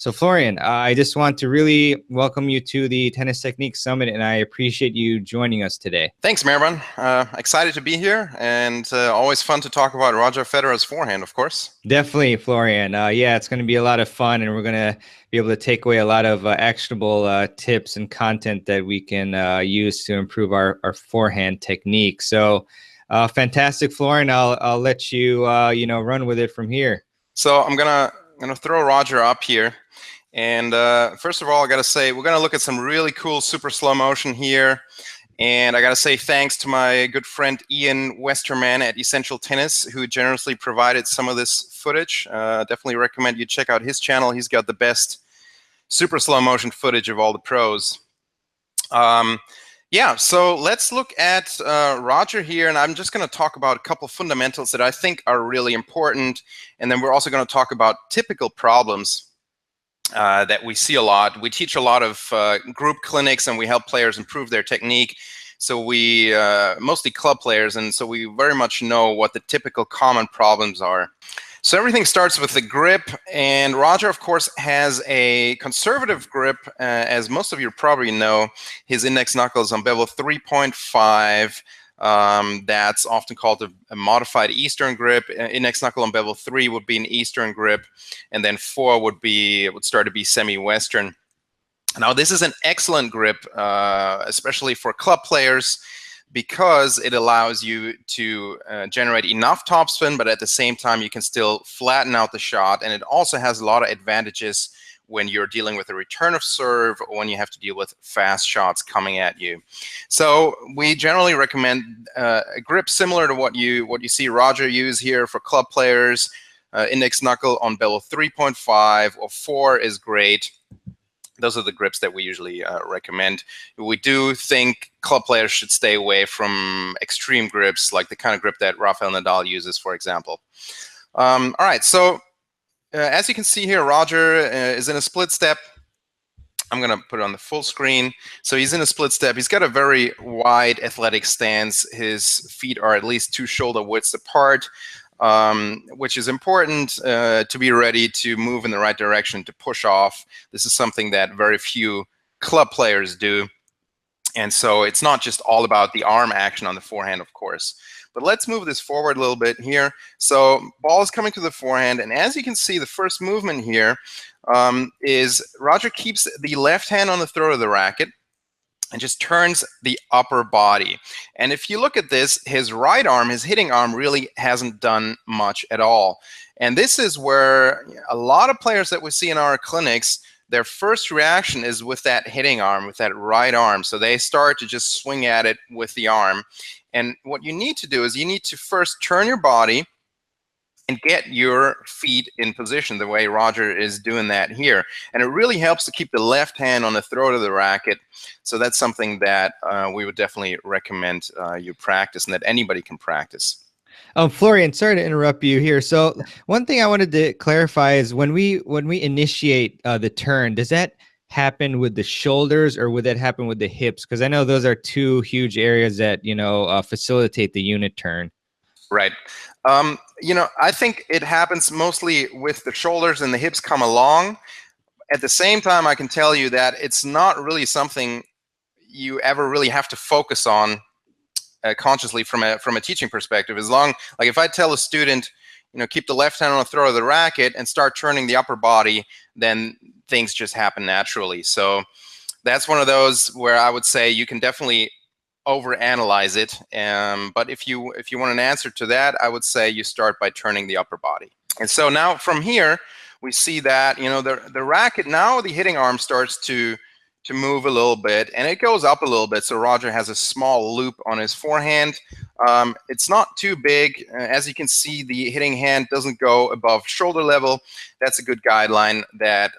So Florian, I just want to really welcome you to the Tennis Technique Summit, and I appreciate you joining us today. Thanks, Mervan. Excited to be here, and always fun to talk about Roger Federer's forehand, of course. Definitely, Florian. Yeah, it's going to be a lot of fun, and we're going to be able to take away a lot of actionable tips and content that we can use to improve our forehand technique. So, fantastic, Florian. I'll let you run with it from here. So I'm gonna throw Roger up here. And first of all, I got to say, we're going to look at some really cool super slow motion here. And I got to say thanks to my good friend Ian Westerman at Essential Tennis, who generously provided some of this footage. Definitely recommend you check out his channel. He's got the best super slow motion footage of all the pros. Yeah, so let's look at Roger here, and I'm just going to talk about a couple of fundamentals that I think are really important. And then we're also going to talk about typical problems that we see a lot. We teach a lot of group clinics, and we help players improve their technique. So we mostly club players, and so we very much know what the typical common problems are. So everything starts with the grip, and Roger, of course, has a conservative grip, as most of you probably know. His index knuckle is on bevel 3.5. That's often called a modified Eastern grip. Index knuckle on bevel 3 would be an Eastern grip, and then 4 would start to be semi-Western. Now, this is an excellent grip, especially for club players, because it allows you to generate enough topspin, but at the same time, you can still flatten out the shot, and it also has a lot of advantages when you're dealing with a return of serve or when you have to deal with fast shots coming at you. So we generally recommend a grip similar to what you see Roger use here for club players. Index knuckle on bevel 3.5 or 4 is great. Those are the grips that we usually recommend. We do think club players should stay away from extreme grips, like the kind of grip that Rafael Nadal uses, for example. All right, so as you can see here, Roger is in a split step. I'm going to put it on the full screen. So he's in a split step. He's got a very wide athletic stance. His feet are at least 2 shoulder widths apart, which is important to be ready to move in the right direction, to push off. This is something that very few club players do. And so it's not just all about the arm action on the forehand, of course. But let's move this forward a little bit here. So ball is coming to the forehand, and as you can see, the first movement here is Roger keeps the left hand on the throat of the racket and just turns the upper body. And if you look at this, his right arm, his hitting arm, really hasn't done much at all. And this is where a lot of players that we see in our clinics, their first reaction is with that hitting arm, with that right arm. So they start to just swing at it with the arm. And what you need to do is you need to first turn your body and get your feet in position the way Roger is doing that here. And it really helps to keep the left hand on the throat of the racket. So that's something that we would definitely recommend you practice, and that anybody can practice. Florian, sorry to interrupt you here. So one thing I wanted to clarify is when we initiate the turn, does that happen with the shoulders or would that happen with the hips? Because I know those are 2 huge areas that facilitate the unit turn. Right. I think it happens mostly with the shoulders, and the hips come along. At the same time, I can tell you that it's not really something you ever really have to focus on consciously from a teaching perspective. As long, like if I tell a student, keep the left hand on the throat of the racket and start turning the upper body, then things just happen naturally. So that's one of those where I would say you can definitely overanalyze it. But if you want an answer to that, I would say you start by turning the upper body. And so now from here, we see that the racket, now the hitting arm starts to move a little bit, and it goes up a little bit. So Roger has a small loop on his forehand. It's not too big. As you can see, the hitting hand doesn't go above shoulder level. That's a good guideline that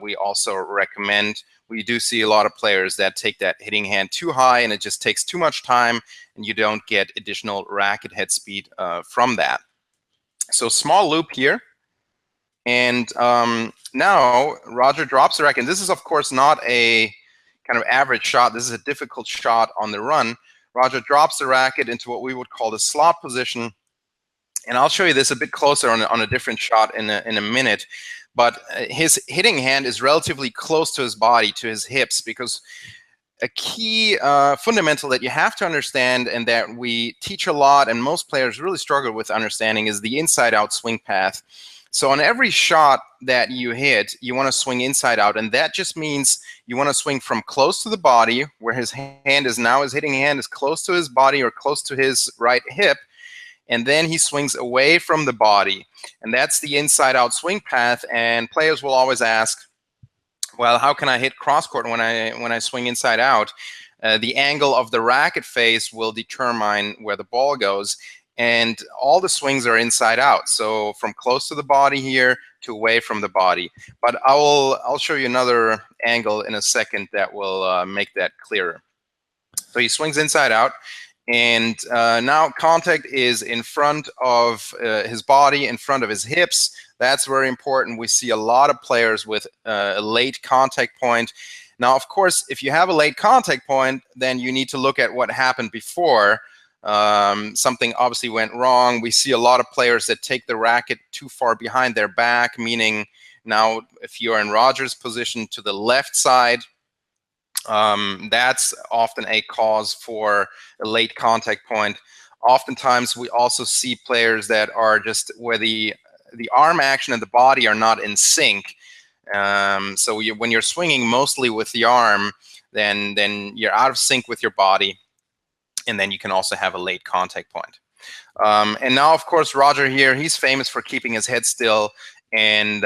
we also recommend. We do see a lot of players that take that hitting hand too high, and it just takes too much time, and you don't get additional racket head speed from that. So small loop here. And now Roger drops the racket. And this is, of course, not a kind of average shot. This is a difficult shot on the run. Roger drops the racket into what we would call the slop position. And I'll show you this a bit closer on a different shot in a minute. but his hitting hand is relatively close to his body, to his hips, because a key fundamental that you have to understand and that we teach a lot and most players really struggle with understanding is the inside-out swing path. So on every shot that you hit, you want to swing inside out, and that just means you want to swing from close to the body, where his hand is now, his hitting hand is close to his body or close to his right hip, and then he swings away from the body. And that's the inside-out swing path, and players will always ask, well, how can I hit cross-court when I swing inside out? The angle of the racket face will determine where the ball goes, and all the swings are inside out. So from close to the body here to away from the body. But I'll show you another angle in a second that will make that clearer. So he swings inside out, and now contact is in front of his body, in front of his hips. That's very important. We see a lot of players with a late contact point. Now, of course, if you have a late contact point, then you need to look at what happened before. Something obviously went wrong. We see a lot of players that take the racket too far behind their back, meaning now if you're in Roger's position to the left side, that's often a cause for a late contact point. Oftentimes, we also see players that are just where the arm action and the body are not in sync. So when you're swinging mostly with the arm, then you're out of sync with your body, and then you can also have a late contact point. And now, of course, Roger here, he's famous for keeping his head still, and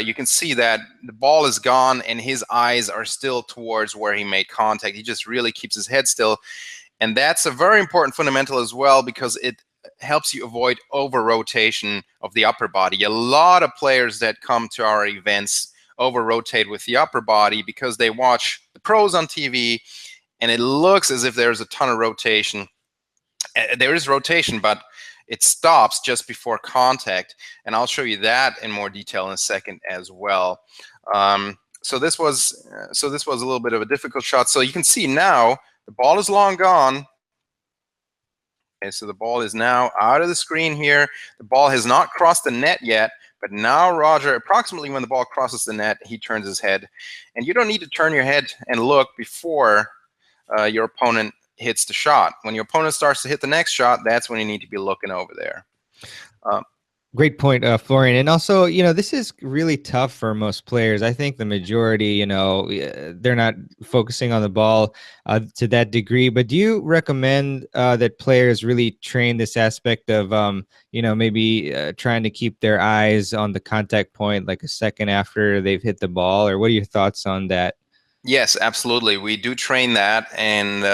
you can see that the ball is gone and his eyes are still towards where he made contact. He just really keeps his head still, and that's a very important fundamental as well, because it helps you avoid over-rotation of the upper body. A lot of players that come to our events over-rotate with the upper body because they watch the pros on TV, and it looks as if there's a ton of rotation. There is rotation, but it stops just before contact, and I'll show you that in more detail in a second as well. So this was a little bit of a difficult shot. So you can see now the ball is long gone. Okay, so the ball is now out of the screen here. The ball has not crossed the net yet, but now Roger, approximately when the ball crosses the net, he turns his head. And you don't need to turn your head and look before your opponent hits the shot. When your opponent starts to hit the next shot, that's when you need to be looking over there. Great point, Florian. And also, this is really tough for most players. I think the majority, they're not focusing on the ball to that degree. But do you recommend that players really train this aspect of, maybe trying to keep their eyes on the contact point like a second after they've hit the ball? Or what are your thoughts on that? Yes, absolutely. We do train that. And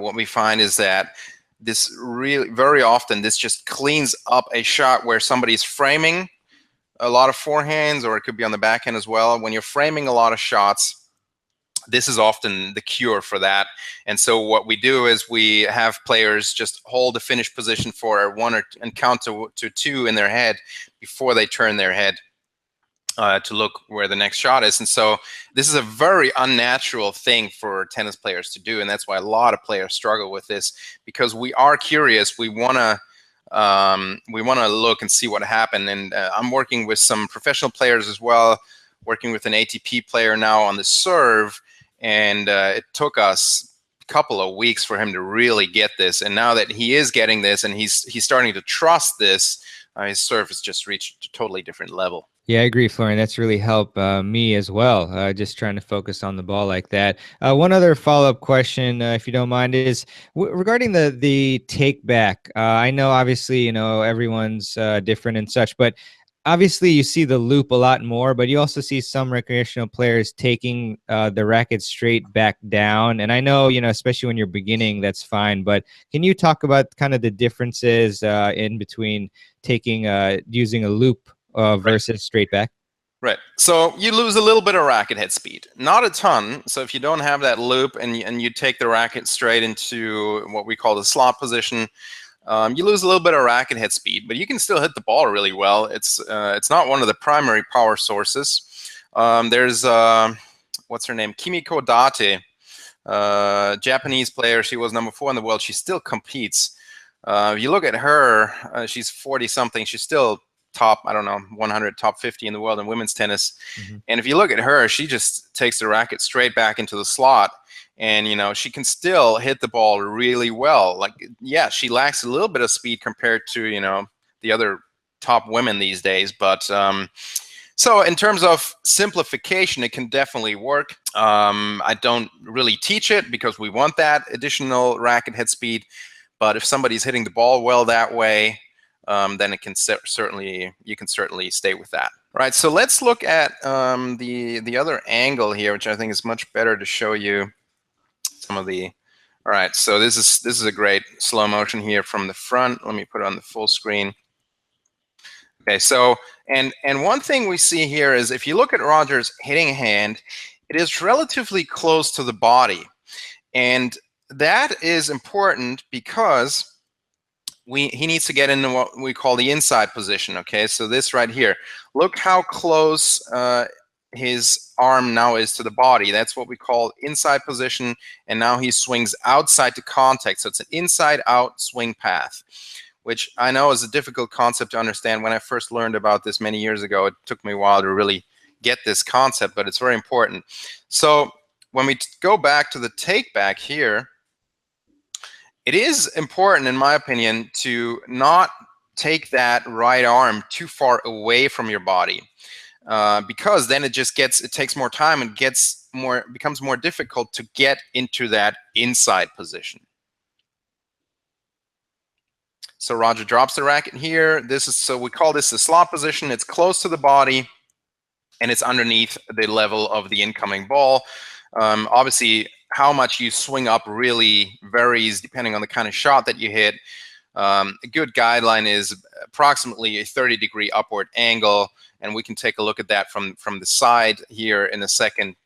what we find is that this really, very often, this just cleans up a shot where somebody's framing a lot of forehands, or it could be on the backhand as well. When you're framing a lot of shots, this is often the cure for that. And so what we do is we have players just hold the finish position for one and count to two in their head before they turn their head to look where the next shot is. And so this is a very unnatural thing for tennis players to do, and that's why a lot of players struggle with this, because we are curious. We want to look and see what happened. And I'm working with some professional players as well, working with an ATP player now on the serve, and it took us a couple of weeks for him to really get this. And now that he is getting this and he's starting to trust this, his serve has just reached a totally different level. Yeah, I agree, Florian. That's really helped me as well, just trying to focus on the ball like that. One other follow-up question, if you don't mind, is regarding the take back. I know, obviously, everyone's different and such, but obviously you see the loop a lot more, but you also see some recreational players taking the racket straight back down. And I know, especially when you're beginning, that's fine. But can you talk about kind of the differences in between taking using a loop versus straight back? Right. So you lose a little bit of racket head speed, not a ton. So if you don't have that loop and you take the racket straight into what we call the slop position, you lose a little bit of racket head speed, but you can still hit the ball really well. It's not one of the primary power sources. There's what's her name, Kimiko Date, Japanese player. She was #4 in the world. She still competes. If you look at her, she's 40 something. She's still top, I don't know, 100, top 50 in the world in women's tennis. And if you look at her, she just takes the racket straight back into the slot. And, you know, she can still hit the ball really well. Like, yeah, she lacks a little bit of speed compared to, you know, the other top women these days. But so in terms of simplification, it can definitely work. I don't really teach it because we want that additional racket head speed. But if somebody's hitting the ball well that way, then it can certainly, you can certainly stay with that. All right, so let's look at the other angle here, which I think is much better to show you some of the. All right, so this is a great slow motion here from the front. Let me put it on the full screen. Okay, so and one thing we see here is if you look at Roger's hitting hand, it is relatively close to the body, and that is important because he needs to get into what we call the inside position. Okay, so this right here, look how close his arm now is to the body. That's what we call inside position, and now he swings outside to contact. So it's an inside out swing path, which I know is a difficult concept to understand. When I first learned about this many years ago, it took me a while to really get this concept, but it's very important. So when we go back to the take back here, it is important, in my opinion, to not take that right arm too far away from your body, because then it takes more time and becomes more difficult to get into that inside position. So Roger drops the racket here. So we call this the slop position. It's close to the body, and it's underneath the level of the incoming ball. Obviously, how much you swing up really varies depending on the kind of shot that you hit. A good guideline is approximately a 30-degree upward angle, and we can take a look at that from the side here in a second,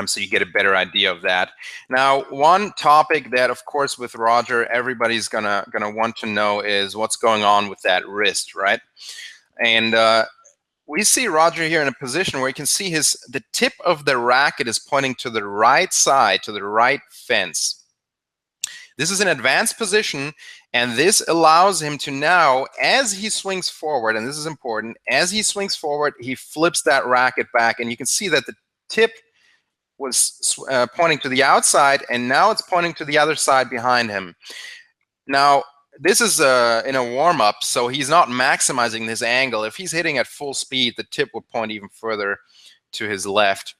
so you get a better idea of that. Now, one topic that, of course, with Roger, everybody's gonna want to know is what's going on with that wrist, right? And we see Roger here in a position where you can see the tip of the racket is pointing to the right side, to the right fence. This is an advanced position, and this allows him to now, as he swings forward, and this is important, as he swings forward, he flips that racket back, and you can see that the tip was pointing to the outside, and now it's pointing to the other side behind him. Now, this is in a warm-up, so he's not maximizing this angle. If he's hitting at full speed, the tip would point even further to his left.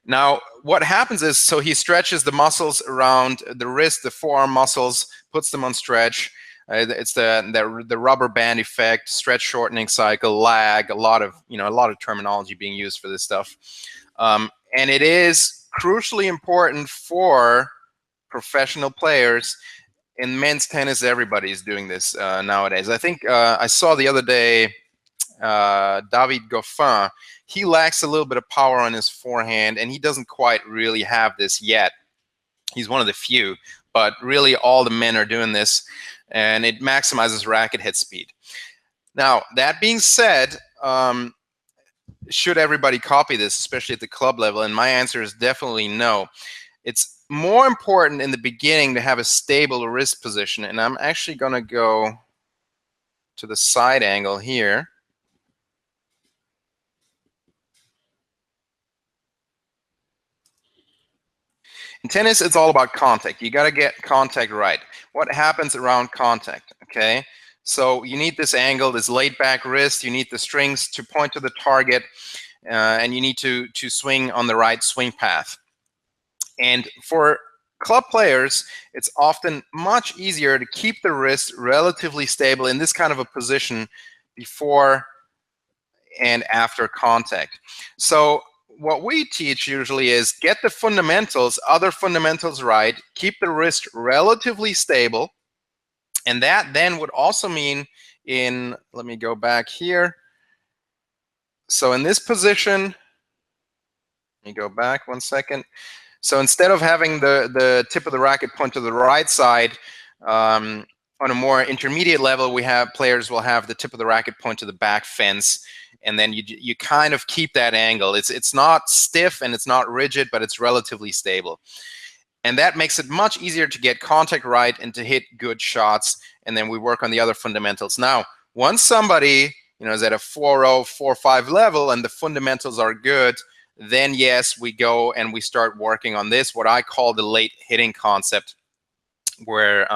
Now, what happens is, so he stretches the muscles around the wrist, the forearm muscles, puts them on stretch. It's the rubber band effect, stretch shortening cycle, lag, a lot of terminology being used for this stuff. And it is crucially important for professional players. In men's tennis, everybody's doing this nowadays. I think I saw the other day David Goffin. He lacks a little bit of power on his forehand, and he doesn't quite really have this yet. He's one of the few, but really all the men are doing this, and it maximizes racket head speed. Now, that being said, should everybody copy this, especially at the club level? And my answer is definitely no. It's more important in the beginning to have a stable wrist position, and I'm actually going to go to the side angle here. In tennis, it's all about contact. You got to get contact right. What happens around contact? Okay, so you need this angle, this laid back wrist. You need the strings to point to the target, and you need to swing on the right swing path. And for club players, it's often much easier to keep the wrist relatively stable in this kind of a position before and after contact. So what we teach usually is get the fundamentals, other fundamentals right, keep the wrist relatively stable, and that then would also mean let me go back here. So in this position, let me go back 1 second. So instead of having the tip of the racket point to the right side, on a more intermediate level, players will have the tip of the racket point to the back fence, and then you kind of keep that angle. It's not stiff and it's not rigid, but it's relatively stable. And that makes it much easier to get contact right and to hit good shots, and then we work on the other fundamentals. Now, Once somebody is at a 4.0, 4.5 level and the fundamentals are good, then yes, we go and we start working on this, what I call the late hitting concept, where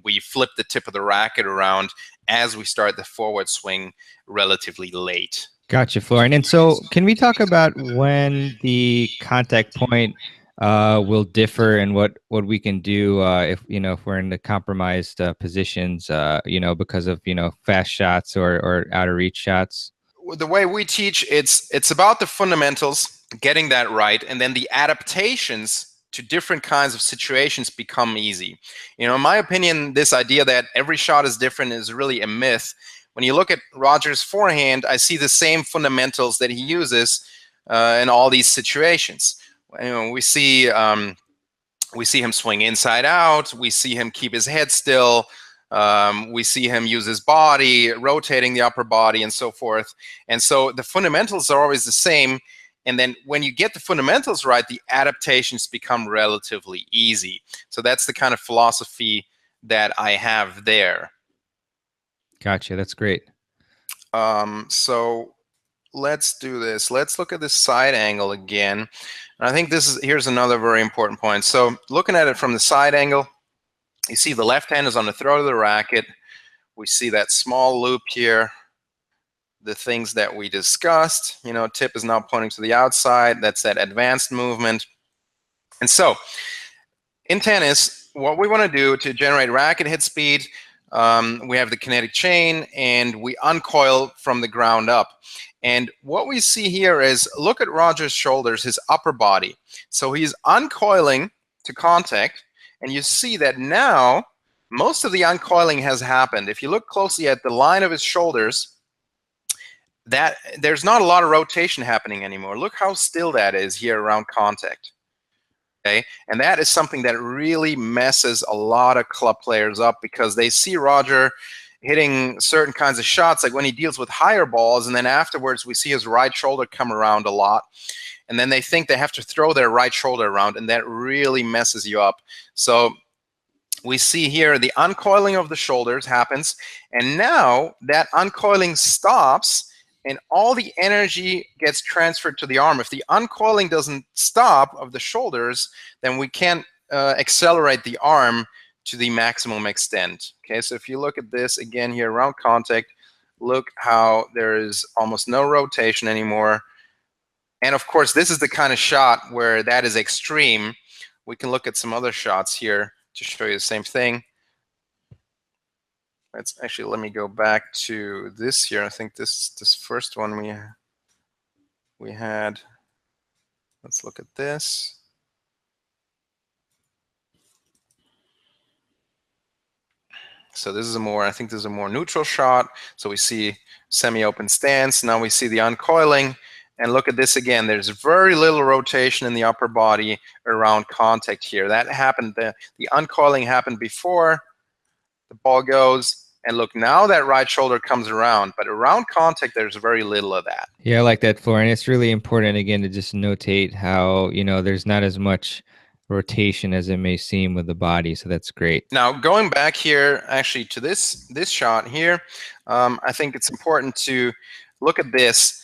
we flip the tip of the racket around as we start the forward swing relatively late. Gotcha, Florian. And so can we talk about when the contact point will differ and what we can do if if we're in the compromised positions because of fast shots or out of reach shots? The way we teach, it's about the fundamentals, getting that right, and then the adaptations to different kinds of situations become easy. In my opinion, this idea that every shot is different is really a myth. When you look at Roger's forehand, I see the same fundamentals that he uses in all these situations. We see him swing inside out. We see him keep his head still. We see him use his body, rotating the upper body, and so forth. And so the fundamentals are always the same. And then when you get the fundamentals right, the adaptations become relatively easy. So that's the kind of philosophy that I have there. Gotcha. That's great. So let's do this. Let's look at this side angle again. And I think here's another very important point. So looking at it from the side angle, you see the left hand is on the throat of the racket. We see that small loop here. The things that we discussed, tip is now pointing to the outside. That's that advanced movement. And so in tennis, what we want to do to generate racket hit speed, we have the kinetic chain and we uncoil from the ground up. And what we see here is, look at Roger's shoulders, his upper body. So he's uncoiling to contact, and you see that now most of the uncoiling has happened. If you look closely at the line of his shoulders, that there's not a lot of rotation happening anymore. Look how still that is here around contact. Okay, and that is something that really messes a lot of club players up, because they see Roger hitting certain kinds of shots, like when he deals with higher balls, and then afterwards we see his right shoulder come around a lot, and then they think they have to throw their right shoulder around, and that really messes you up. So we see here the uncoiling of the shoulders happens, and now that uncoiling stops and all the energy gets transferred to the arm. If the uncoiling doesn't stop of the shoulders, then we can't accelerate the arm to the maximum extent. Okay, so if you look at this again here around contact, look how there is almost no rotation anymore. And of course, this is the kind of shot where that is extreme. We can look at some other shots here to show you the same thing. Let me go back to this here. I think this first one we had. Let's look at this. So this is I think this is a more neutral shot. So we see semi-open stance. Now we see the uncoiling. And look at this again. There's very little rotation in the upper body around contact here. That happened, the uncoiling happened before the ball goes. And look, now that right shoulder comes around, but around contact, there's very little of that. Yeah, I like that, Florian. It's really important, again, to just notate how, there's not as much rotation as it may seem with the body. So that's great. Now, going back here, actually, to this shot here, I think it's important to look at this.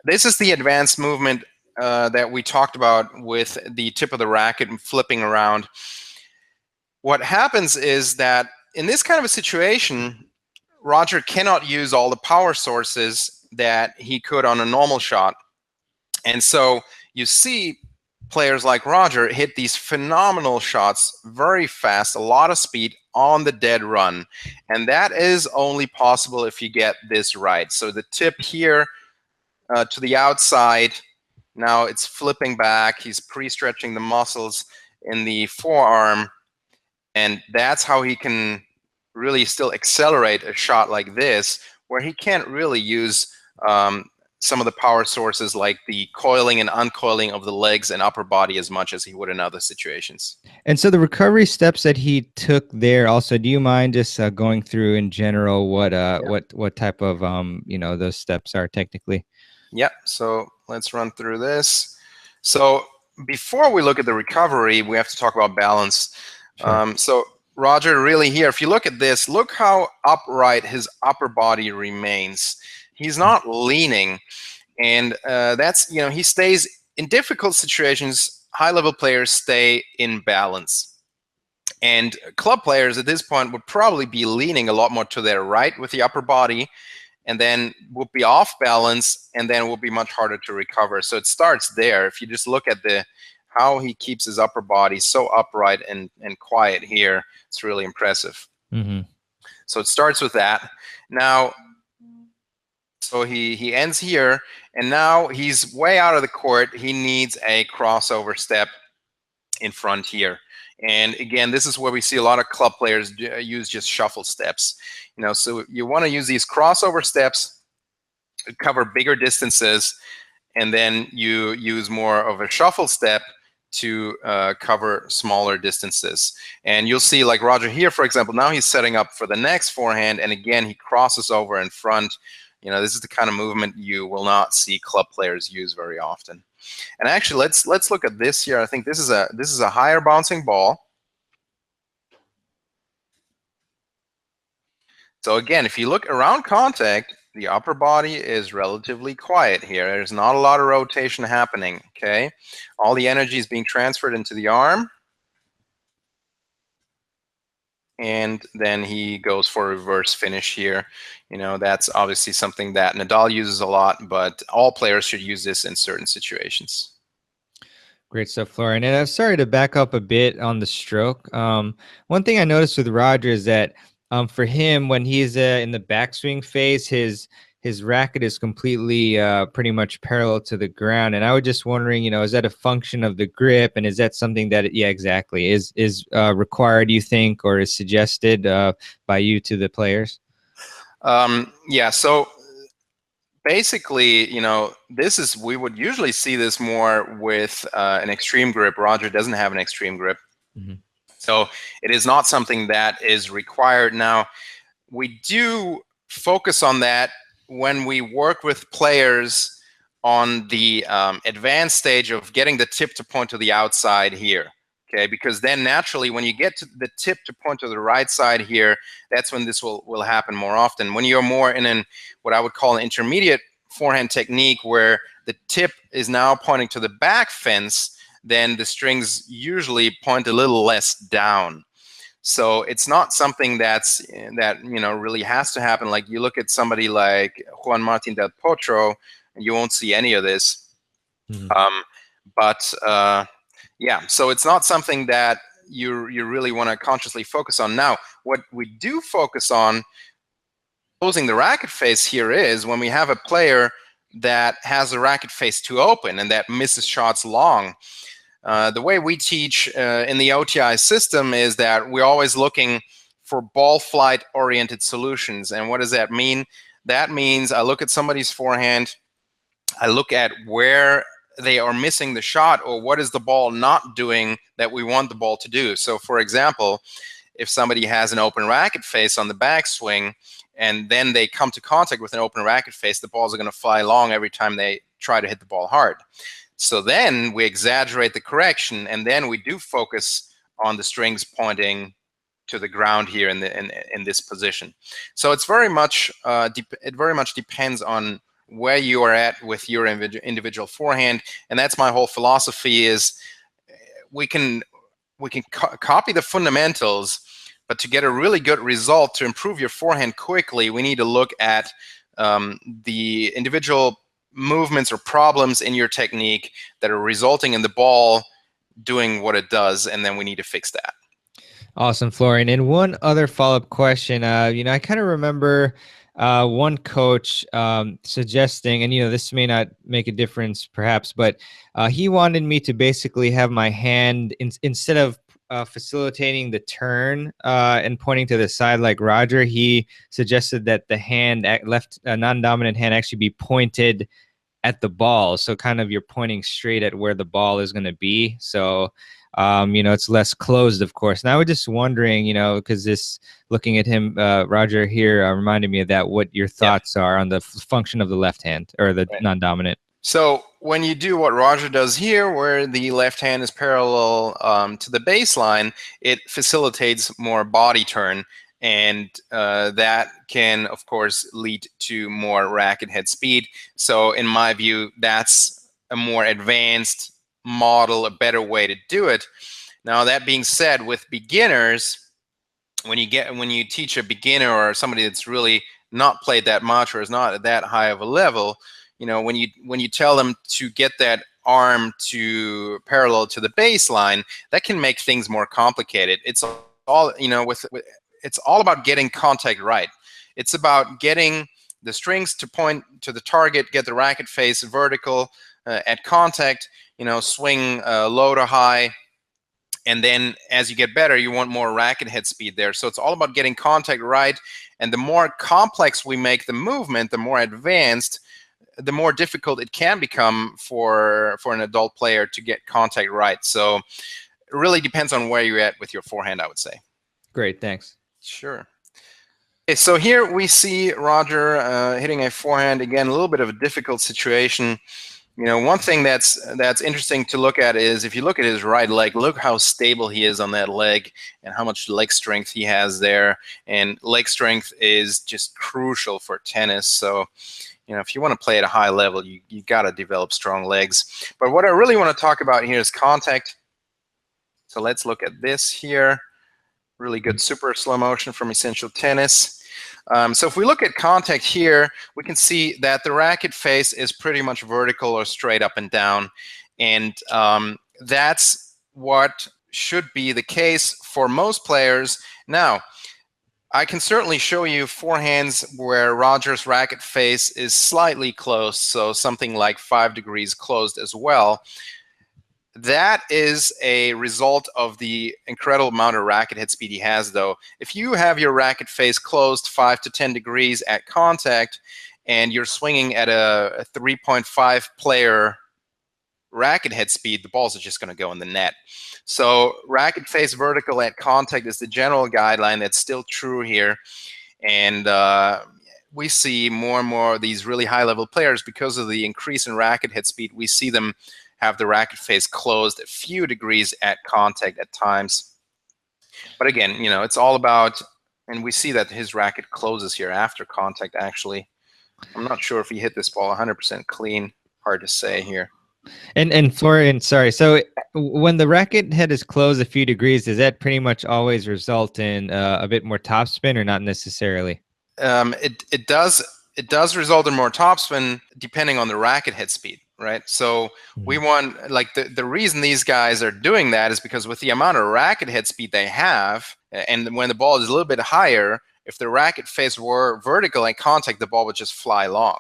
This is the advanced movement that we talked about with the tip of the racket and flipping around. What happens is that in this kind of a situation, Roger cannot use all the power sources that he could on a normal shot. And so you see players like Roger hit these phenomenal shots very fast, a lot of speed on the dead run. And that is only possible if you get this right. So the tip here to the outside, now it's flipping back. He's pre-stretching the muscles in the forearm. And that's how he can really still accelerate a shot like this, where he can't really use some of the power sources like the coiling and uncoiling of the legs and upper body as much as he would in other situations. And so the recovery steps that he took there also, do you mind just going through in general what type of those steps are technically? Yeah, so let's run through this. So before we look at the recovery, we have to talk about balance. Sure. So Roger really here, if you look at this, look how upright his upper body remains. He's not leaning. And that's, he stays in difficult situations. High-level players stay in balance. And club players at this point would probably be leaning a lot more to their right with the upper body, and then would be off balance, and then will be much harder to recover. So it starts there. If you just look at how he keeps his upper body so upright and quiet here, it's really impressive. Mm-hmm. So it starts with that. Now, so he ends here, and now he's way out of the court. He needs a crossover step in front here. And again, this is where we see a lot of club players use just shuffle steps. So you want to use these crossover steps to cover bigger distances, and then you use more of a shuffle step to cover smaller distances. And you'll see, like Roger here, for example, now he's setting up for the next forehand, and again, he crosses over in front. This is the kind of movement you will not see club players use very often. And actually, let's look at this here. I think this is a higher bouncing ball. So again, if you look around contact, the upper body is relatively quiet here. There's not a lot of rotation happening, okay? All the energy is being transferred into the arm. And then he goes for a reverse finish here. That's obviously something that Nadal uses a lot, but all players should use this in certain situations. Great stuff, Florian. And I'm sorry to back up a bit on the stroke. One thing I noticed with Roger is that for him, when he's in the backswing phase, his racket is completely pretty much parallel to the ground. And I was just wondering, is that a function of the grip, and is that something that, yeah, exactly, is required, you think, or is suggested by you to the players? Yeah. So basically, we would usually see this more with an extreme grip. Roger doesn't have an extreme grip. Mm-hmm. So it is not something that is required. Now, we do focus on that when we work with players on the advanced stage of getting the tip to point to the outside here. Okay, because then naturally, when you get to the tip to point to the right side here, that's when this will happen more often. When you're more in what I would call an intermediate forehand technique, where the tip is now pointing to the back fence, then the strings usually point a little less down. So it's not something that really has to happen. Like you look at somebody like Juan Martín del Potro, and you won't see any of this. Mm-hmm. Yeah, so it's not something that you really want to consciously focus on. Now, what we do focus on closing the racket face here is when we have a player that has the racket face too open and that misses shots long. The way we teach in the OTI system is that we're always looking for ball flight oriented solutions. And what does that mean? That means I look at somebody's forehand, I look at where they are missing the shot, or what is the ball not doing that we want the ball to do. So for example, if somebody has an open racket face on the backswing and then they come to contact with an open racket face, the balls are going to fly long every time they try to hit the ball hard. So then we exaggerate the correction, and then we do focus on the strings pointing to the ground here in this position. So it's very much it very much depends on where you are at with your individual forehand, and that's my whole philosophy. Is we can copy the fundamentals, but to get a really good result, to improve your forehand quickly, we need to look at the individual movements or problems in your technique that are resulting in the ball doing what it does, and then we need to fix that. Awesome, Florian. And one other follow-up question. I kind of remember one coach suggesting, and this may not make a difference perhaps, but he wanted me to basically have my hand instead of facilitating the turn and pointing to the side like Roger, he suggested that the hand left non-dominant hand actually be pointed at the ball. So kind of you're pointing straight at where the ball is going to be. So it's less closed, of course. And I was just wondering, because this, looking at him, Roger here, reminded me of that, what your thoughts are on the function of the left hand or the non-dominant. So when you do what Roger does here, where the left hand is parallel to the baseline, it facilitates more body turn, and that can, of course, lead to more racket head speed. So in my view, that's a more advanced model, a better way to do it. Now, that being said, with beginners, when you teach a beginner or somebody that's really not played that much or is not at that high of a level, when you tell them to get that arm to parallel to the baseline, that can make things more complicated. It's all it's all about getting contact right. It's about getting the strings to point to the target, get the racket face vertical at contact, swing low to high. And then as you get better, you want more racket head speed there. So it's all about getting contact right. And the more complex we make the movement, the more advanced, the more difficult it can become for an adult player to get contact right. So it really depends on where you're at with your forehand, I would say. Great, thanks. Sure. Okay, so here we see Roger hitting a forehand. Again, a little bit of a difficult situation. One thing that's interesting to look at is if you look at his right leg, look how stable he is on that leg and how much leg strength he has there. And leg strength is just crucial for tennis. So, if you want to play at a high level, you got to develop strong legs. But what I really want to talk about here is contact. So let's look at this here. Really good super slow motion from Essential Tennis. So if we look at contact here, we can see that the racket face is pretty much vertical or straight up and down. And that's what should be the case for most players. Now, I can certainly show you forehands where Roger's racket face is slightly closed, so something like 5 degrees closed as well. That is a result of the incredible amount of racket head speed he has, though. If you have your racket face closed 5 to 10 degrees at contact and you're swinging at a 3.5 player racket head speed, the balls are just going to go in the net. So racket face vertical at contact is the general guideline. That's still true here. And we see more and more of these really high-level players, because of the increase in racket head speed, we see them have the racket face closed a few degrees at contact at times. But again, it's all about, and we see that his racket closes here after contact, actually. I'm not sure if he hit this ball 100% clean. Hard to say here. And Florian, sorry. So when the racket head is closed a few degrees, does that pretty much always result in a bit more topspin, or not necessarily? It does result in more topspin depending on the racket head speed, right? So we want, like, the reason these guys are doing that is because with the amount of racket head speed they have, and when the ball is a little bit higher, if the racket face were vertical at contact, the ball would just fly long.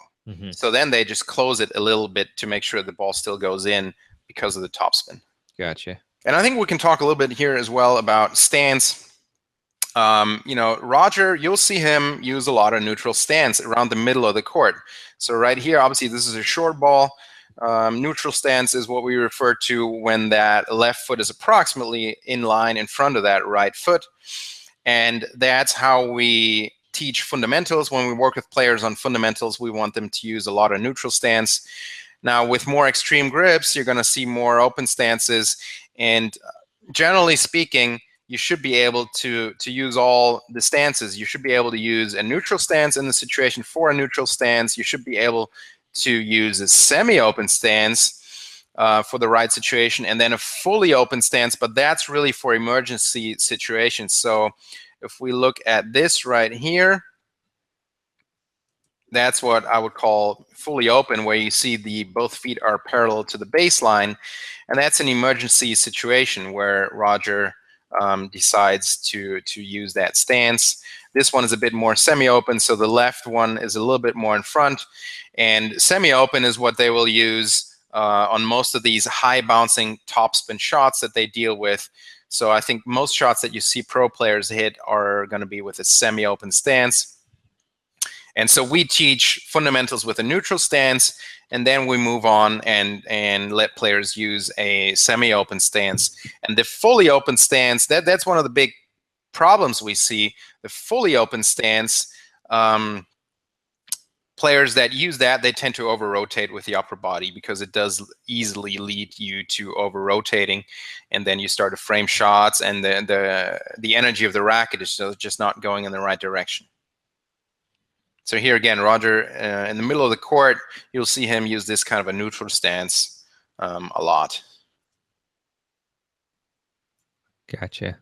So then they just close it a little bit to make sure the ball still goes in because of the topspin. Gotcha. And I think we can talk a little bit here as well about stance. Roger, you'll see him use a lot of neutral stance around the middle of the court. So right here, obviously, this is a short ball. Neutral stance is what we refer to when that left foot is approximately in line in front of that right foot. And that's how we teach fundamentals. When we work with players on fundamentals, we want them to use a lot of neutral stance. Now, with more extreme grips, you're going to see more open stances. And generally speaking, you should be able to use all the stances. You should be able to use a neutral stance in the situation for a neutral stance. You should be able to use a semi-open stance for the right situation, and then a fully open stance, but that's really for emergency situations. So if we look at this right here, that's what I would call fully open, where you see both feet are parallel to the baseline, and that's an emergency situation where Roger decides to use that stance. This one is a bit more semi-open, so the left one is a little bit more in front, and semi-open is what they will use on most of these high bouncing topspin shots that they deal with. So I think most shots that you see pro players hit are going to be with a semi-open stance. And so we teach fundamentals with a neutral stance, and then we move on and let players use a semi-open stance. And the fully open stance, that's one of the big problems we see. The fully open stance players that use that, they tend to over-rotate with the upper body because it does easily lead you to over-rotating, and then you start to frame shots, and the energy of the racket is just not going in the right direction. So here again, Roger, in the middle of the court, you'll see him use this kind of a neutral stance a lot. Gotcha.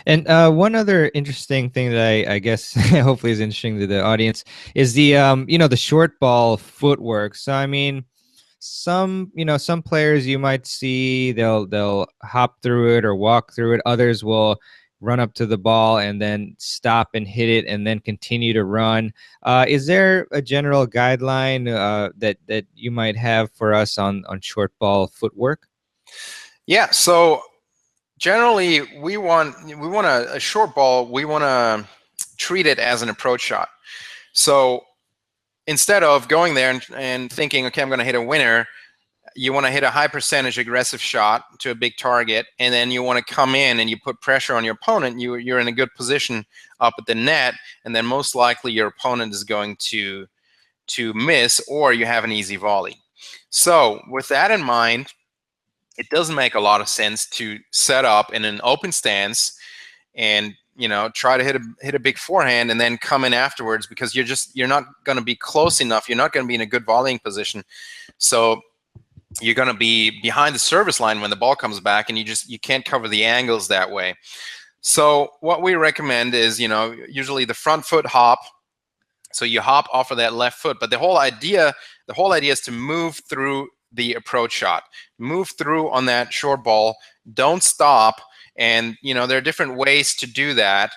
And one other interesting thing that I guess hopefully is interesting to the audience is the the short ball footwork. So I mean, some players you might see they'll hop through it or walk through it. Others will run up to the ball and then stop and hit it and then continue to run. Is there a general guideline that you might have for us on short ball footwork? Yeah. So generally, we want a short ball. We want to treat it as an approach shot. So instead of going there and thinking, okay, I'm going to hit a winner, you want to hit a high percentage aggressive shot to a big target, and then you want to come in and you put pressure on your opponent. You're in a good position up at the net, and then most likely your opponent is going to miss, or you have an easy volley. So with that in mind, it doesn't make a lot of sense to set up in an open stance and try to hit a big forehand and then come in afterwards, because you're not going to be close enough. You're not going to be in a good volleying position. So you're going to be behind the service line when the ball comes back, and you can't cover the angles that way. So what we recommend is, usually the front foot hop. So you hop off of that left foot, but the whole idea is to move through the approach shot, move through on that short ball, don't stop. And there are different ways to do that.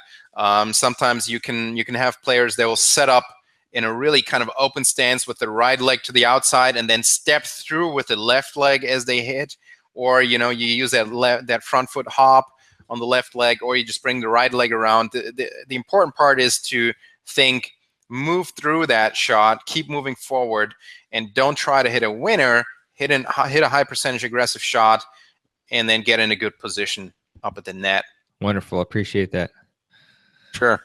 Sometimes you can have players that will set up in a really kind of open stance with the right leg to the outside and then step through with the left leg as they hit, or you use that front foot hop on the left leg, or you just bring the right leg around. The important part is to think, move through that shot, keep moving forward, and don't try to hit a winner. Hit a high percentage aggressive shot, and then get in a good position up at the net. Wonderful. Appreciate that. Sure.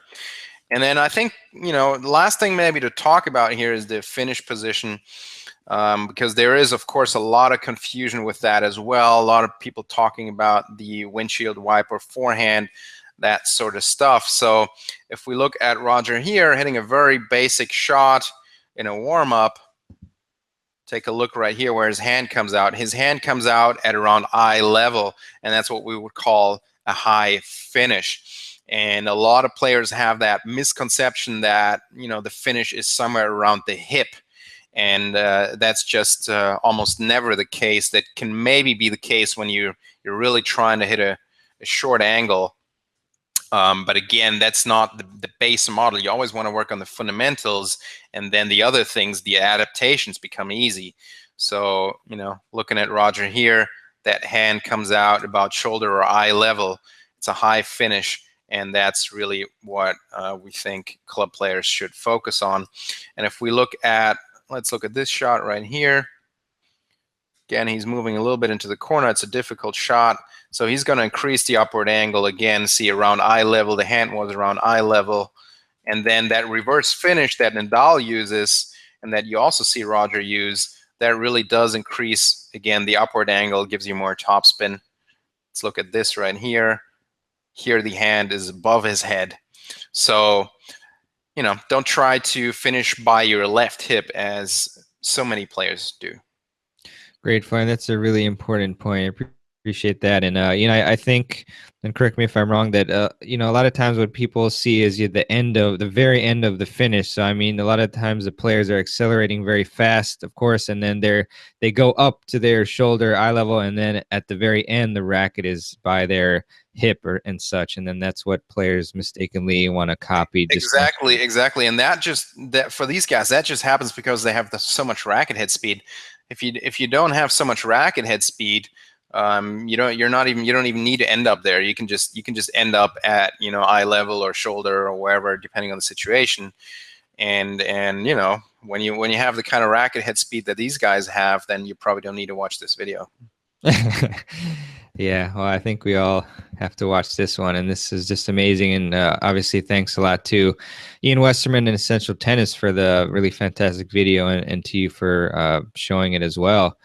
And then I think, the last thing maybe to talk about here is the finish position, because there is, of course, a lot of confusion with that as well. A lot of people talking about the windshield wipe or forehand, that sort of stuff. So if we look at Roger here hitting a very basic shot in a warm-up, take a look right here where his hand comes out. His hand comes out at around eye level, and that's what we would call a high finish. And a lot of players have that misconception that the finish is somewhere around the hip, and that's just almost never the case. That can maybe be the case when you're really trying to hit a short angle. But again, that's not the base model. You always want to work on the fundamentals, and then the other things, the adaptations, become easy. So, looking at Roger here, that hand comes out about shoulder or eye level. It's a high finish, and that's really what we think club players should focus on. And if we let's look at this shot right here. Again, he's moving a little bit into the corner. It's a difficult shot. So he's going to increase the upward angle again. See, around eye level, the hand was around eye level. And then that reverse finish that Nadal uses, and that you also see Roger use, that really does increase, again, the upward angle, gives you more topspin. Let's look at this right here. Here the hand is above his head. So, don't try to finish by your left hip as so many players do. Great, Fine. That's a really important point. I appreciate that. And, I think, and correct me if I'm wrong, that, a lot of times what people see is the very end of the finish. So, I mean, a lot of times the players are accelerating very fast, of course, and then they go up to their shoulder, eye level, and then at the very end, the racket is by their hip and such. And then that's what players mistakenly want to copy. Exactly. And that for these guys, that just happens because they have so much racket head speed. If you don't have so much racket head speed, you don't even need to end up there. You can just end up at eye level or shoulder or wherever, depending on the situation. And when you have the kind of racket head speed that these guys have, then you probably don't need to watch this video. Yeah, well, I think we all have to watch this one, and this is just amazing. And obviously, thanks a lot to Ian Westerman and Essential Tennis for the really fantastic video, and to you for showing it as well.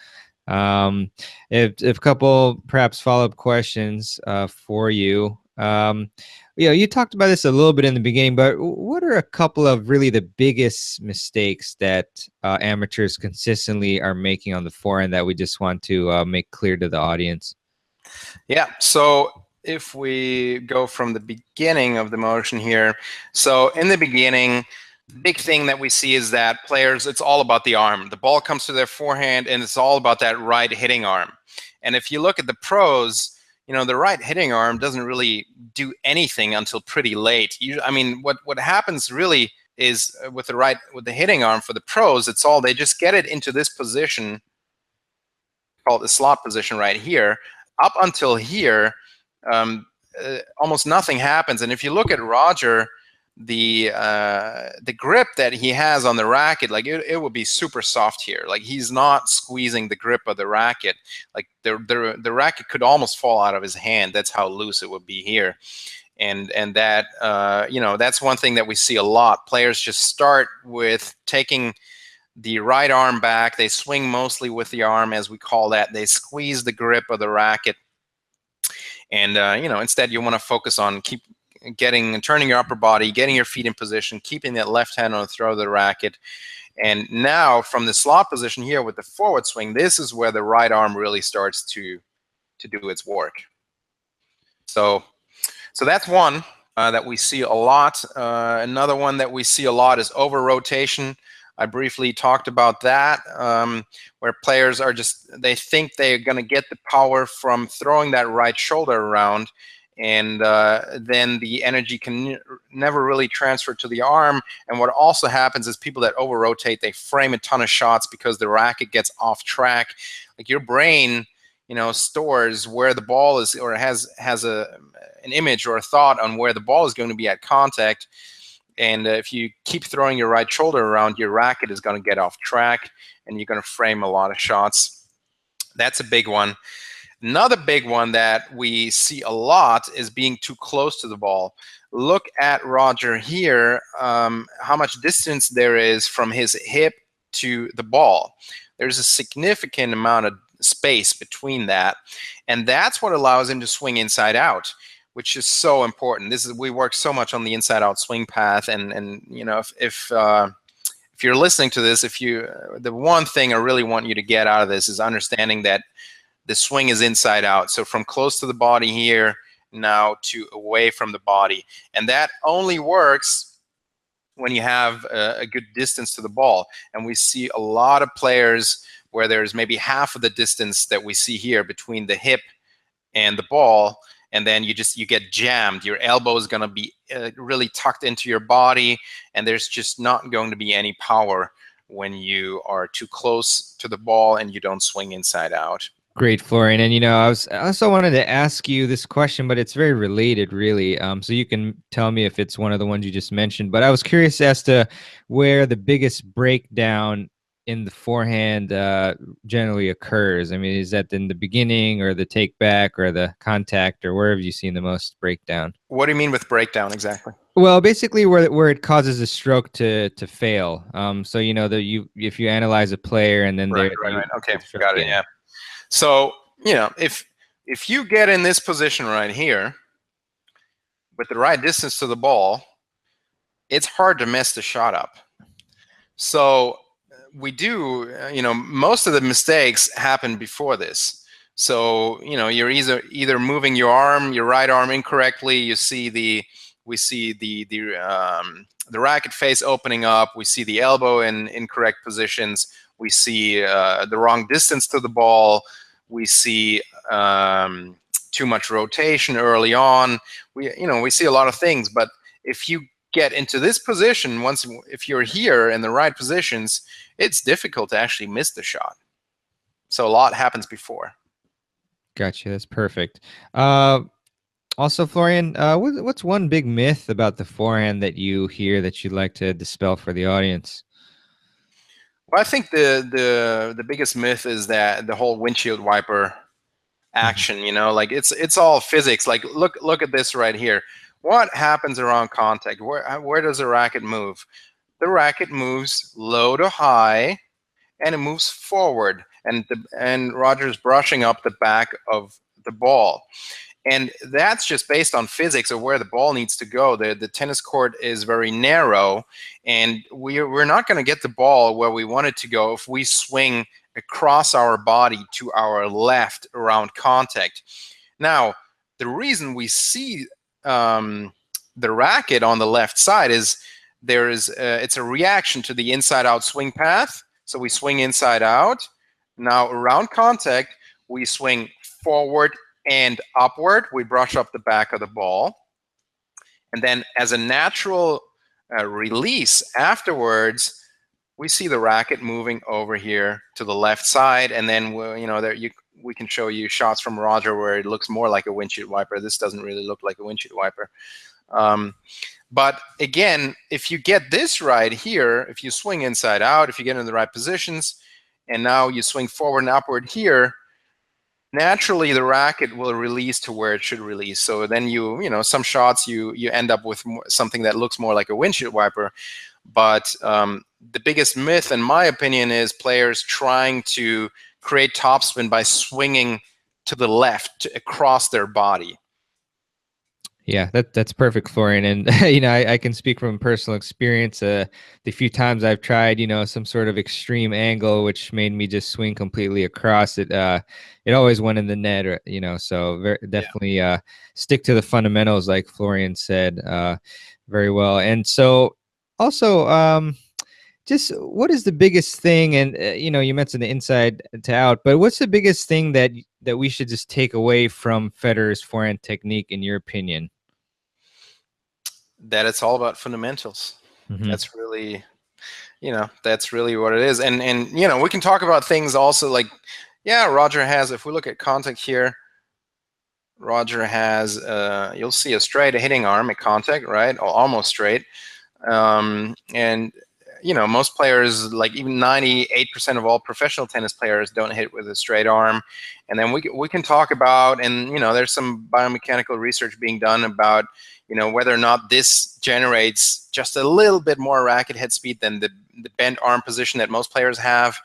If a couple perhaps follow-up questions for you. You talked about this a little bit in the beginning, but what are a couple of really the biggest mistakes that amateurs consistently are making on the forehand that we just want to make clear to the audience? Yeah, so if we go from the beginning of the motion here, so in the beginning, the big thing that we see is that players, it's all about the arm. The ball comes to their forehand, and it's all about that right hitting arm. And if you look at the pros, the right hitting arm doesn't really do anything until pretty late. I mean, what happens really is with the hitting arm for the pros, it's all they just get it into this position called the slot position right here. Up until here, almost nothing happens. And if you look at Roger, the grip that he has on the racket, like it would be super soft here. Like he's not squeezing the grip of the racket. Like the racket could almost fall out of his hand. That's how loose it would be here. And that that's one thing that we see a lot. Players just start with taking the right arm back. They swing mostly with the arm, as we call that. They squeeze the grip of the racket. And instead you want to focus on turning your upper body, getting your feet in position, keeping that left hand on the throw of the racket. And now from the slot position here with the forward swing, this is where the right arm really starts to do its work. So that's one that we see a lot. Another one that we see a lot is over rotation. I briefly talked about that, where players they think they're going to get the power from throwing that right shoulder around, and then the energy can never really transfer to the arm. And what also happens is people that over rotate, they frame a ton of shots because the racket gets off track. Like your brain, stores where the ball is, or has an image or a thought on where the ball is going to be at contact. And if you keep throwing your right shoulder around, your racket is going to get off track, and you're going to frame a lot of shots. That's a big one. Another big one that we see a lot is being too close to the ball. Look at Roger here, how much distance there is from his hip to the ball. There's a significant amount of space between that, and that's what allows him to swing inside out, which is so important. We work so much on the inside out swing path, and if you're listening to this, the one thing I really want you to get out of this is understanding that the swing is inside out. So from close to the body here now to away from the body, and that only works when you have a good distance to the ball. And we see a lot of players where there's maybe half of the distance that we see here between the hip and the ball, and then you get jammed. Your elbow is going to be really tucked into your body, and there's just not going to be any power when you are too close to the ball and you don't swing inside out. Great, Florian. And I also wanted to ask you this question, but it's very related, really. So you can tell me if it's one of the ones you just mentioned. But I was curious as to where the biggest breakdown in the forehand generally occurs. I mean, is that in the beginning, or the take back, or the contact, or where have you seen the most breakdown? What do you mean with breakdown exactly? Well, basically where it causes a stroke to fail. So if you analyze a player and then right. Okay, got it. Yeah. So if you get in this position right here with the right distance to the ball, it's hard to mess the shot up. So we do, most of the mistakes happen before this. So you're either moving your right arm incorrectly. We see the racket face opening up. We see the elbow in incorrect positions. We see the wrong distance to the ball. We see too much rotation early on. We see a lot of things. But if you get into this position, if you're here in the right positions, it's difficult to actually miss the shot. So a lot happens before. Gotcha. That's perfect. Also, Florian, what's one big myth about the forehand that you hear that you'd like to dispel for the audience? Well, I think the biggest myth is that the whole windshield wiper action, you know, like it's all physics. Like look at this right here. What happens around contact? Where does the racket move? The racket moves low to high, and it moves forward, and Roger's brushing up the back of the ball. And that's just based on physics of where the ball needs to go. The tennis court is very narrow, and we're not going to get the ball where we want it to go if we swing across our body to our left around contact. Now, the reason we see the racket on the left side is it's a reaction to the inside-out swing path. So we swing inside out. Now around contact, we swing forward and upward. We brush up the back of the ball. And then as a natural release afterwards, we see the racket moving over here to the left side. And then we can show you shots from Roger where it looks more like a windshield wiper. This doesn't really look like a windshield wiper. But again, if you get this right here, if you swing inside out, if you get in the right positions, and now you swing forward and upward here, naturally the racket will release to where it should release. So then some shots you end up with something that looks more like a windshield wiper. But the biggest myth, in my opinion, is players trying to create topspin by swinging to the left across their body. Yeah, that's perfect, Florian. And I can speak from personal experience. The few times I've tried, some sort of extreme angle, which made me just swing completely across it, it always went in the net. So definitely stick to the fundamentals, like Florian said, very well. And so also, just what is the biggest thing? And you mentioned the inside to out, but what's the biggest thing that we should just take away from Federer's forehand technique, in your opinion? That it's all about fundamentals. Mm-hmm. That's really, that's really what it is. And we can talk about things also like, Roger has, if we look at contact here, Roger has, you'll see a straight hitting arm at contact, right? Or almost straight. And most players, like even 98% of all professional tennis players, don't hit with a straight arm. And then we can talk about, and there's some biomechanical research being done about whether or not this generates just a little bit more racket head speed than the bent arm position that most players have.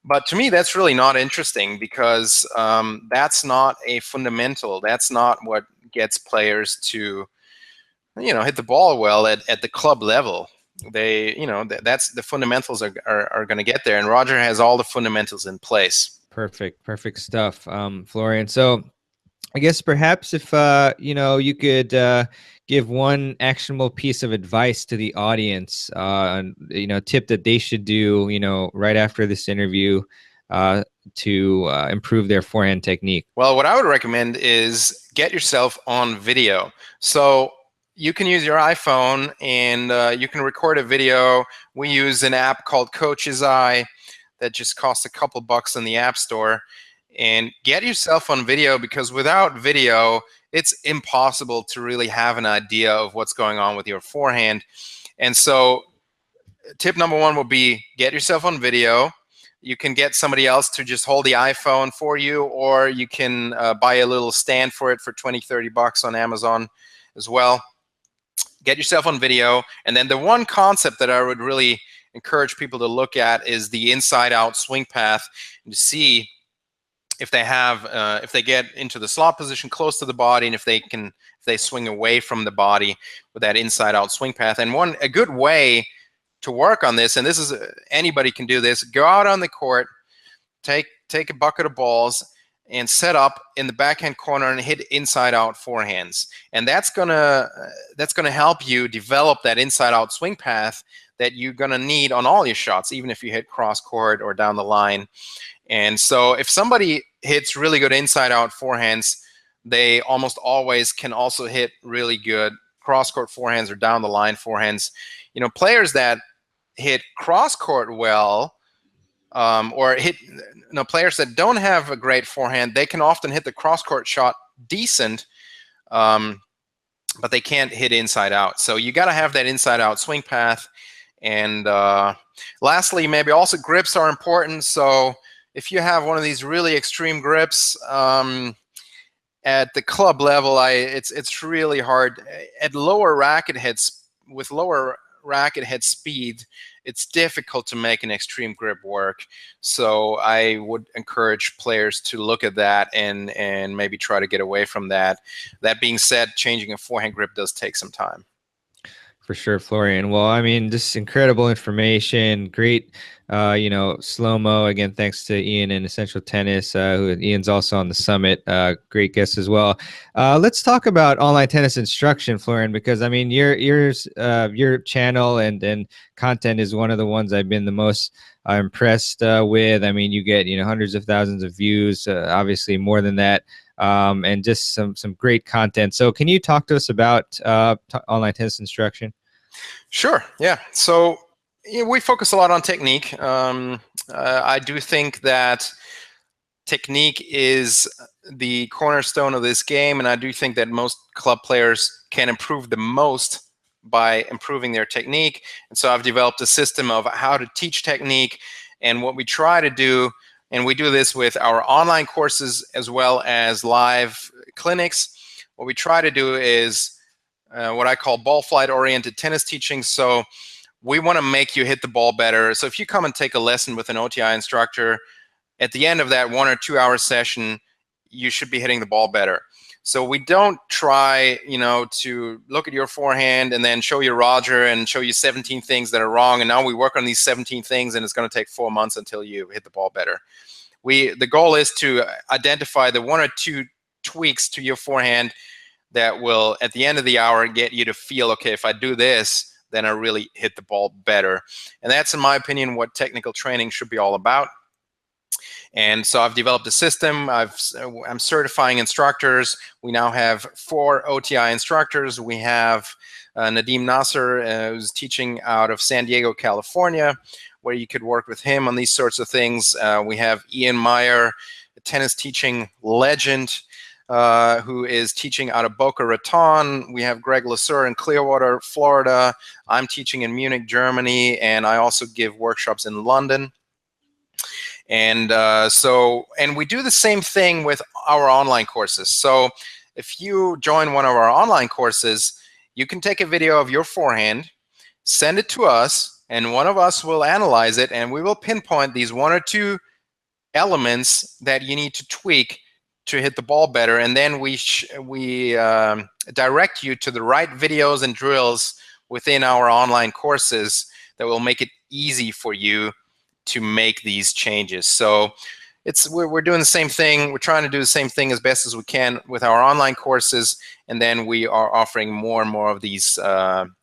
But to me, that's really not interesting, because that's not a fundamental. That's not what gets players to hit the ball well at the club level. They, that's the fundamentals are going to get there, and Roger has all the fundamentals in place. Perfect stuff, Florian. So I guess perhaps if you could give one actionable piece of advice to the audience, tip that they should do, right after this interview, to improve their forehand technique. Well, what I would recommend is get yourself on video. So you can use your iPhone and you can record a video. We use an app called Coach's Eye that just costs a couple bucks in the App Store. And get yourself on video, because without video, it's impossible to really have an idea of what's going on with your forehand. And so tip number one will be get yourself on video. You can get somebody else to just hold the iPhone for you, or you can buy a little stand for it for 20, 30 bucks on Amazon as well. Get yourself on video. And then the one concept that I would really encourage people to look at is the inside-out swing path, and to see if they have, if they get into the slot position close to the body, and if they swing away from the body with that inside-out swing path. And a good way to work on this, and this is anybody can do this, go out on the court, take a bucket of balls, and set up in the backhand corner and hit inside-out forehands. And that's gonna help you develop that inside-out swing path that you're gonna need on all your shots, even if you hit cross court or down the line. And so if somebody hits really good inside-out forehands, they almost always can also hit really good cross-court forehands or down-the-line forehands. Players that hit cross-court well, or players that don't have a great forehand, they can often hit the cross-court shot decent, but they can't hit inside-out. So you got to have that inside-out swing path. And lastly, maybe also grips are important. So if you have one of these really extreme grips, at the club level, it's really hard. At lower racket heads, with lower racket head speed, it's difficult to make an extreme grip work. So I would encourage players to look at that and maybe try to get away from that. That being said, changing a forehand grip does take some time. For sure, Florian. Well, I mean, just incredible information. Great, slow-mo. Again, thanks to Ian and Essential Tennis, who Ian's also on the summit. Great guest as well. Let's talk about online tennis instruction, Florian, because I mean, your channel and content is one of the ones I've been the most impressed with. I mean, you get hundreds of thousands of views, obviously more than that. And just some great content. So can you talk to us about online tennis instruction? Sure, yeah. So we focus a lot on technique. I do think that technique is the cornerstone of this game, and I do think that most club players can improve the most by improving their technique. And so I've developed a system of how to teach technique, and what we try to do, and we do this with our online courses as well as live clinics. What we try to do is what I call ball flight oriented tennis teaching. So we want to make you hit the ball better. So if you come and take a lesson with an OTI instructor, at the end of that 1 or 2 hour session, you should be hitting the ball better. So we don't try, to look at your forehand and then show you Roger and show you 17 things that are wrong. And now we work on these 17 things, and it's going to take 4 months until you hit the ball better. The goal is to identify the 1 or 2 tweaks to your forehand that will, at the end of the hour, get you to feel, okay, if I do this, then I really hit the ball better. And that's, in my opinion, what technical training should be all about. And so I've developed a system. I'm certifying instructors. We now have 4 OTI instructors. We have Nadim Nasser, who's teaching out of San Diego, California, where you could work with him on these sorts of things. We have Ian Meyer, a tennis teaching legend, who is teaching out of Boca Raton. We have Greg Lasur in Clearwater, Florida. I'm teaching in Munich, Germany, and I also give workshops in London. And we do the same thing with our online courses. So if you join one of our online courses, you can take a video of your forehand, send it to us, and one of us will analyze it, and we will pinpoint these 1 or 2 elements that you need to tweak to hit the ball better. And then we direct you to the right videos and drills within our online courses that will make it easy for you to make these changes. So we're doing the same thing. We're trying to do the same thing as best as we can with our online courses, and then we are offering more and more of these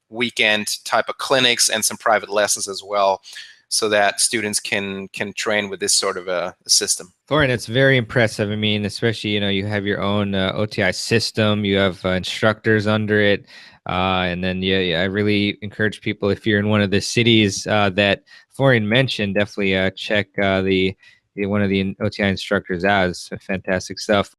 weekend type of clinics and some private lessons as well, so that students can train with this sort of a system. Florian, it's very impressive. I mean, especially, you have your own OTI system, you have instructors under it. And then, I really encourage people, if you're in one of the cities that Florian mentioned, definitely check one of the OTI instructors out. It's fantastic stuff.